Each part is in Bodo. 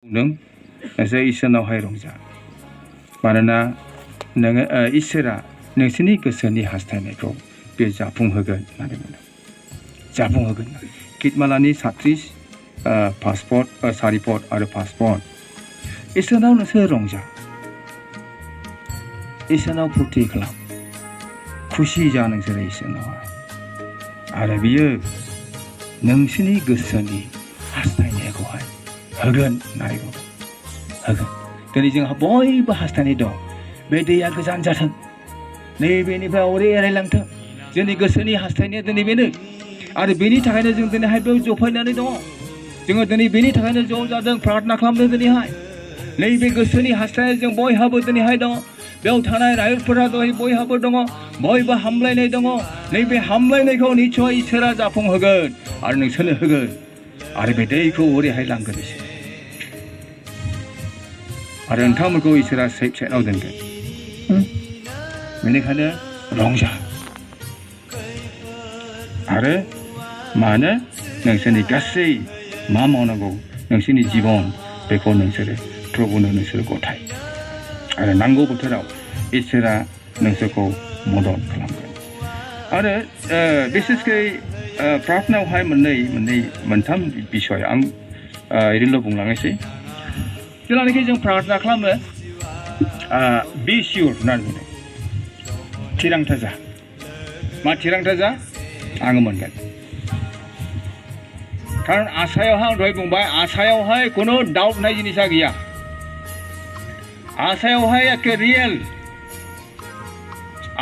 बुंदों नोंसोर इसोरनावहाय रंजा मानोना नोङो इसोरा नोंसोरनि गोसोनि हास्थायनायखौ बे जाफुंहोगोन होननानै बुंदों जाफुंहोगोन कितमालानि 36 पासपर्ट सारिपट आरो पासपर्ट इसोरनाव नोंसोर रंजा इसोरनाव फुरथि खालाम खुसि जा नोंसोरो इसोरनावहाय आरो बियो नोंसोरनि गोसोनि हास्थायनायखौहाय होगोन होननानै बुंदों होगोन दिनै जोंहा बयबो हास्थायनाय दं बे दैया गोजान जाथों नैबेनिफ्राय अरै एरायलांथों जोंनि गोसोनि हास्थायनाया दिनै बेनो आरो बेनि थाखायनो जों दिनैहाय बेयाव जफायनानै दङ जोङो दिनै बेनि थाखायनो ज' जादों प्रार्थना खालामदों दिनैहाय नैबे गोसोनि हास्थायनाय जों बयहाबो दिनैहाय दङ बेयाव थानाय रायजोफोरा बयहाबो दङ बयबो हामलायनाय दङ नैबे हामलायनायखौ निस्सय इसोरा जाफुंहोगोन आरो नोंसोरनो होगोन आरो बे दैखौ ओरैहाय लांगोन इसोर आरो नोंथांमोनखौ इसोरा सेफ साइडआव दोनगोन बेनिखायनो रंजा आरो मानो नोंसोरनि गासै मा मावनांगौ नोंसोरनि जिबन बेखौ नोंसोरो प्रभुनो नोंसोर गथाय आरो नांगौ बोथोराव इसोरा नोंसोरखौ मदद खालामगोन आरो बिसेसकै प्रार्थनायावहाय मोनथाम बिसय आं ओरैनोल' बुंलांनोसै जेब्लानाखि जों प्रार्थना खालामो बि सियर होननानै बुंदों थिरांथा जा मा थिरांथा जा आङो मोनगोन खारन आसायावहाय दहाय बुंबाय आसायावहाय खुनु डाउट नाय जिनिसा गैया आसायावहाय एखे रियेल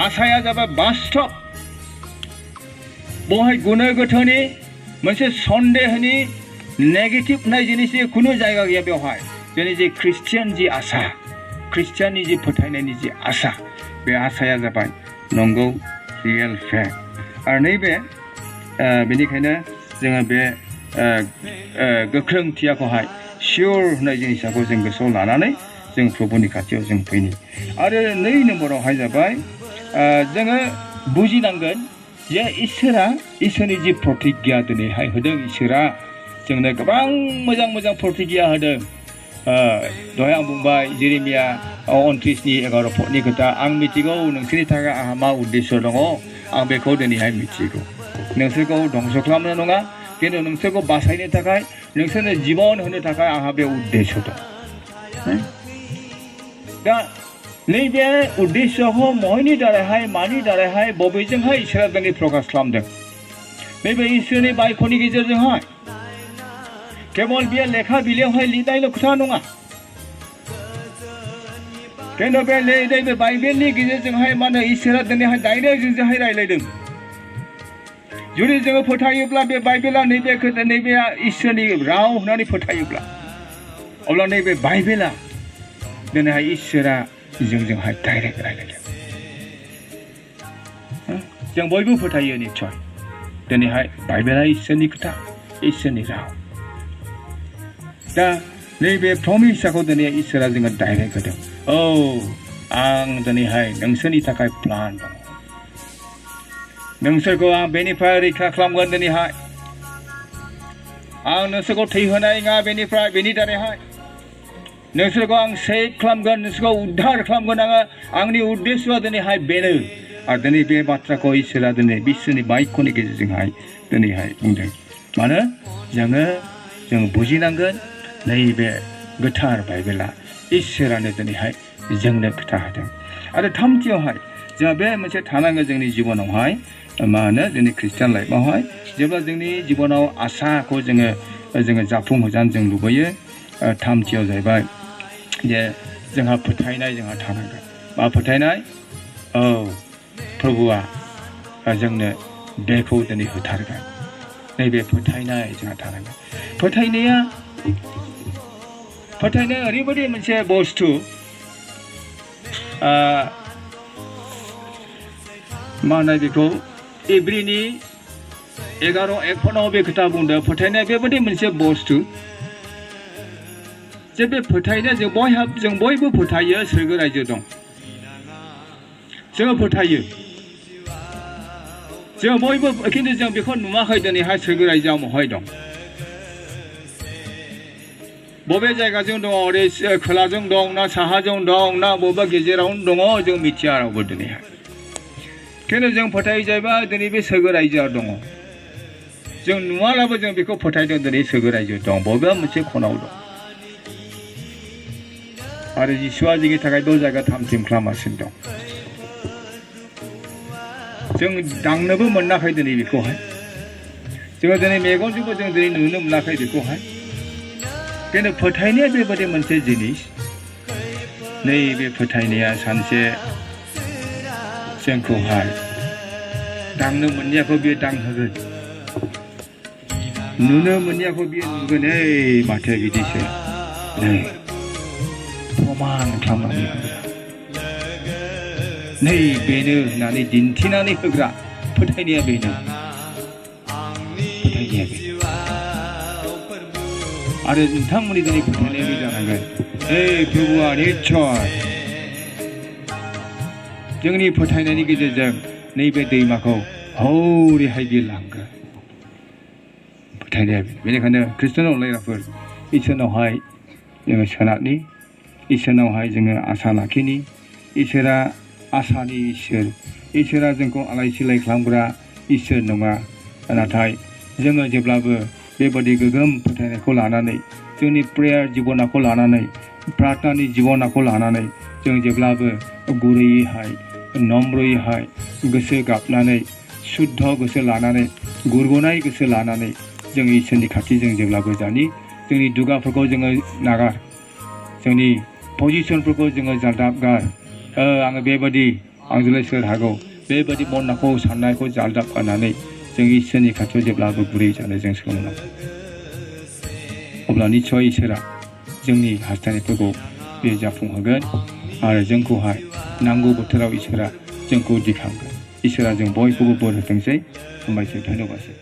आसाया जाबाय बास्तब बहाय गुनो गोथोनि मोनसे सन्देहनि नेगेटिभ नाय जिनिसनि खुनु जायगा गैया बेवहाय जोंनि जे ख्रिस्टियान जि आसा ख्रिस्टियाननि जि फोथायनायनि जि आसा बे आसाया जाबाय नंगौ रियेल फेक्ट आरो नैबे बेनिखायनो जोङो बे गोख्रोंथियाखौहाय सियर होननाय जिनिसखौ जों गोसोआव लानानै जों प्रभुनि खाथियाव जों फैनि आरो 2 नम्बरावहाय जाबाय जोङो बुजिनांगोन जे इसोरनि जि प्रतिज्ञा दिनैहाय होदों इसोरा जोंनो गोबां मोजां प्रतिज्ञा होदों दहाय आं बुंबाय जेरेमिया 29:11 पदनि खोथा आं मिथिगौ नोंसोरनि थाखाय आंहा मा उद्देश्य दङ आं बेखौ दिनैहाय मिथिगौ नोंसोरखौ धंस खालामनो नङा खिन्थु नोंसोरखौ बासायनो थाखाय नोंसोरनो जिबन होनो थाखाय आंहा बे उद्देश्य दं दा नैबे उद्देश्यखौ महयनि दारैहाय मानि दारैहाय बबेजोंहाय इसोरा जोंनि प्रकाश खालामदों नैबे इसोरनि बायख'नि गेजेरजोंहाय केवल बे लेखा बिलाइयावहाय लिरनायल' खोथा नङा खिन्थु बे नैबे बाइबेलनि गेजेरजोंहाय मानो इसोरा दिनैहाय डाइरेक्ट जोंजोंहाय रायज्लायदों जुदि जोङो फोथायोब्ला बे बाइबेला नैबे इसोरनि राव होननानै फोथायोब्ला अब्ला नैबे बाइबेला दिनैहाय इसोरा जोंजोंहाय डाइरेक्ट रायज्लायदों जों बयबो फोथायो निस्सय दिनैहाय बाइबेला इसोरनि खोथा इसोरनि राव दा नैबे प्रमिसखौ दिनै इसोरा जोङो डाइरेक्ट होदों औ आं दिनैहाय नोंसोरनि थाखाय प्लान दं नोंसोरखौ आं बेनिफ्राय रैखा खालामगोन दिनैहाय आं नोंसोरखौ थैहोनाय नङा बेनि दारैहाय नोंसोरखौ आं सेभ खालामगोन नोंसोरखौ उद्धार खालामगोन आंनि उद्देश्यआ दिनैहाय बेनो आरो दिनै बे बाथ्राखौ इसोरा दिनै बिसोरनि बाइकनि गेजेरजोंहाय दिनैहाय बुंदों मानो जों बुजिनांगोन नैबे गोथार बाइबेला इसोरानो दिनैहाय जोंनो खोथा होदों आरो थामथियावहाय जोंहा बे मोनसे थानांगौ जोंनि जिबनावहाय मा होनो जोंनि ख्रिस्टियान लाइफआवहाय जेब्ला जोंनि जिबनाव आसाखौ जोङो जाफुंहोजानो जों लुबैयो थामथियाव जाहैबाय जे जोंहा फोथायनाय जोंहा थानांगोन मा फोथायनाय औ प्रभुआ जोंनो बेखौ दिनै होथारगोन नैबे फोथायनाय जोंहा थानांगोन फोथायनाया ओरैबायदि मोनसे बुस्थु मा होनो बेखौ एब्रिनि 11:1 बे खोथा बुंदों फोथायनाया बेबायदि मोनसे बुस्थु जे बे फोथायनाया जों बयबो फोथायो सोरगो रायजो दं जोङो फोथायो जों बयबो खिन्थु जों बेखौ नुवाखै दिनैहाय सोरगो रायजोआव महाय दं बबे जायगाजों दङ ओरै खोलाजों दं ना साहाजों दं ना बबेबा गेजेरावनो दङ जों मिथिया रावबो दिनैहाय खिन्थु जों फोथायो जाहैबाय दिनै बे सोरगो रायजोआ दङ जों नुवालाबो जों बेखौ फोथायदों दिनै सोरगो रायजो दं बबेबा मोनसे खनायाव दं आरो जिसुआ जोंनि थाखाय बे जायगा थाम-थिम खालामगासिनो दं जों दांनोबो मोनाखै दिनै बेखौहाय जोङो दिनै मेगनजोंबो जों दिनै नुनो मोनाखै बेखौहाय खिन्थु फोथायनाया बेबायदि मोनसे जिनिस नैबे फोथायनाया सानसे जोंखौहाय दांनो मोनैयाखौ बियो दांहोगोन नुनो मोनैयाखौ बियो नुगोन माथो बिदिसो नै प्रमान खालामनानै होग्रा नै बेनो होननानै दिन्थिनानै होग्रा फोथायनाया बेनो फोथायनाया बे आरो नोंथांमोननि दिनै फोथायनाया बे जानांगोन प्रभुआ निस्सय जोंनि फोथायनायनि गेजेरजों नैबे दैमाखौ हौरैहाय बियो लांगोन फोथायनाया बेनिखायनो खृष्टान अनलायग्राफोर इसोरनावहाय जोङो सोनारनि इसोरनावहाय जोङो आसा लाखिनि इसोरा आसानि इसोरा जोंखौ आलाय सिलाय खालामग्रा इसोर नङा नाथाय जोङो जेब्लाबो बेबादि गोगोम फोथायनायखौ लानानै जोंनि प्रेयार जिबनाखौ लानानै प्रार्थनानि जिबनाखौ लानानै जों जेब्लाबो गुरैयैहाय नम्रयैहाय गोसो गाबनानै शुद्ध गोसो लानानै गुरगनाय गोसो लानानै जों इसोरनि खाथि जों जेब्लाबो जानि जोंनि दुगाफोरखौ जोङो नागार जोंनि पजिसनफोरखौ जोङो जालदाब गार आङो बेबादि आंजोंलाय सोर हागौ बेबादि मनाखौ साननायखौ जालदाब गारनानै जों इसोरनि खाथियाव जेब्लाबो गुरै जानो जों सोलोंनांगौ अब्ला निस्सय इसोरा जोंनि हास्थायनायफोरखौ बे जाफुंहोगोन आरो जोंखौहाय नांगौ बोथोराव इसोरा जोंखौ दिखांगोन इसोरा जों बयखौबो बोर होथोंसै हामबायसै धन्यबादसै